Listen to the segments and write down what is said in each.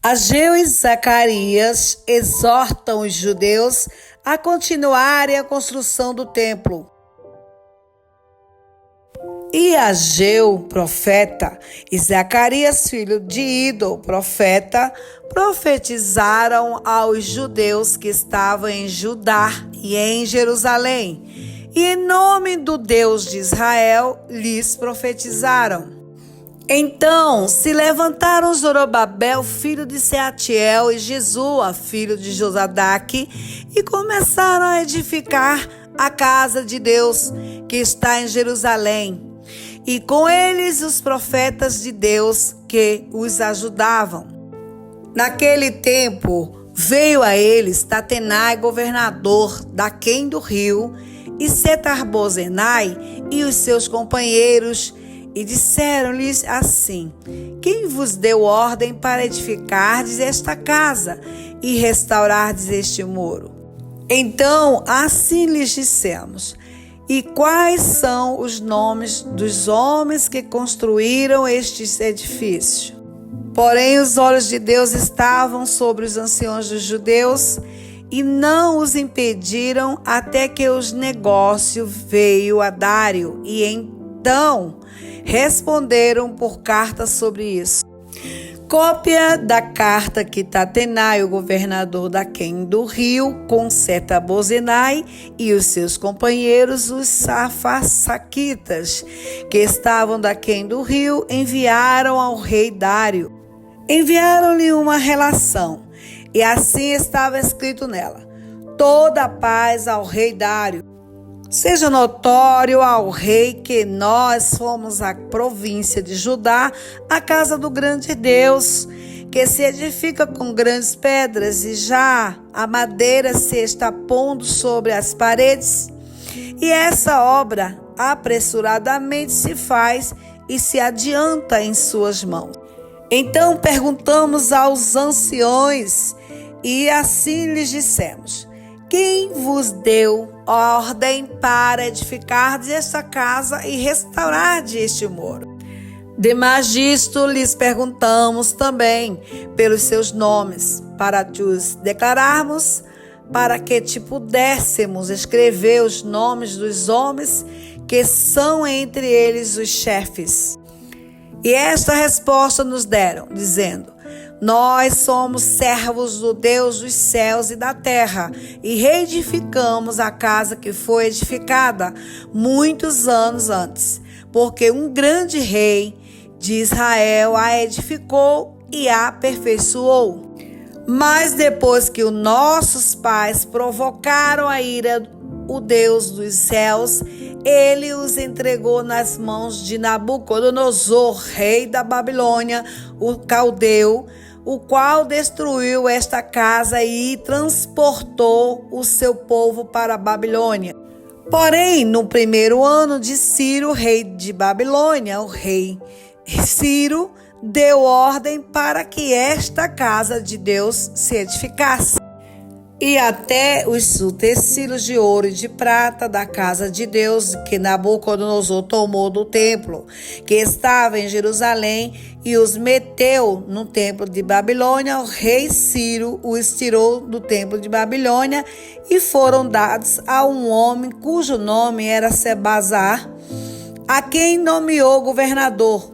Ageu e Zacarias exortam os judeus a continuarem a construção do templo. E Ageu, profeta, e Zacarias, filho de Ido, profeta, profetizaram aos judeus que estavam em Judá e em Jerusalém, e em nome do Deus de Israel lhes profetizaram. Então se levantaram Zorobabel, filho de Seatiel, e Jesua, filho de Josadaque, e começaram a edificar a casa de Deus, que está em Jerusalém, e com eles os profetas de Deus que os ajudavam. Naquele tempo veio a eles Tatenai, governador daquém do rio, e Setar-Bozenai e os seus companheiros, e disseram-lhes assim: quem vos deu ordem para edificardes esta casa e restaurardes este muro? Então assim lhes dissemos: e quais são os nomes dos homens que construíram este edifício? Porém os olhos de Deus estavam sobre os anciãos dos judeus, e não os impediram até que o negócio veio a Dário, e então responderam por carta sobre isso. Cópia da carta que Tatenai, o governador daquém do rio, com Setar-Bozenai e os seus companheiros, os safasaquitas, que estavam daquém do rio, enviaram ao rei Dário. Enviaram-lhe uma relação, e assim estava escrito nela: toda a paz ao rei Dário. Seja notório ao rei que nós fomos a província de Judá, a casa do grande Deus, que se edifica com grandes pedras, e já a madeira se está pondo sobre as paredes. E essa obra apressuradamente se faz e se adianta em suas mãos. Então perguntamos aos anciões, e assim lhes dissemos: quem vos deu ordem para edificardes esta casa e restaurardes este muro? Demais disto, lhes perguntamos também pelos seus nomes, para os declararmos, para que te pudéssemos escrever os nomes dos homens que são entre eles os chefes. E esta resposta nos deram, dizendo: nós somos servos do Deus dos céus e da terra, e reedificamos a casa que foi edificada muitos anos antes, porque um grande rei de Israel a edificou e a aperfeiçoou. Mas depois que os nossos pais provocaram a ira o Deus dos céus, ele os entregou nas mãos de Nabucodonosor, rei da Babilônia, o caldeu, o qual destruiu esta casa e transportou o seu povo para a Babilônia. Porém, no primeiro ano de Ciro, rei de Babilônia, o rei Ciro deu ordem para que esta casa de Deus se edificasse. E até os utensílios de ouro e de prata da casa de Deus que Nabucodonosor tomou do templo, que estava em Jerusalém, e os meteu no templo de Babilônia, o rei Ciro os tirou do templo de Babilônia e foram dados a um homem cujo nome era Sebazar, a quem nomeou governador.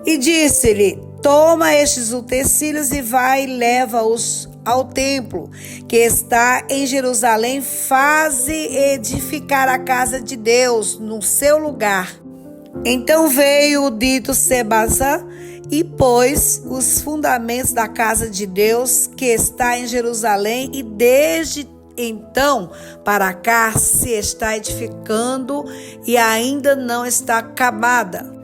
E disse-lhe: toma estes utensílios e vai e leva-os ao templo que está em Jerusalém, faze edificar a casa de Deus no seu lugar. Então veio o dito Sebazar e pôs os fundamentos da casa de Deus que está em Jerusalém, e desde então para cá se está edificando e ainda não está acabada.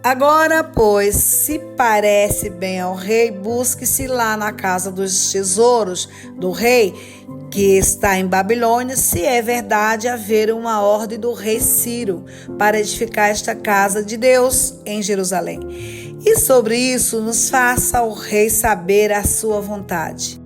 Agora, pois, se parece bem ao rei, busque-se lá na casa dos tesouros do rei, que está em Babilônia, se é verdade haver uma ordem do rei Ciro para edificar esta casa de Deus em Jerusalém. E sobre isso nos faça o rei saber a sua vontade.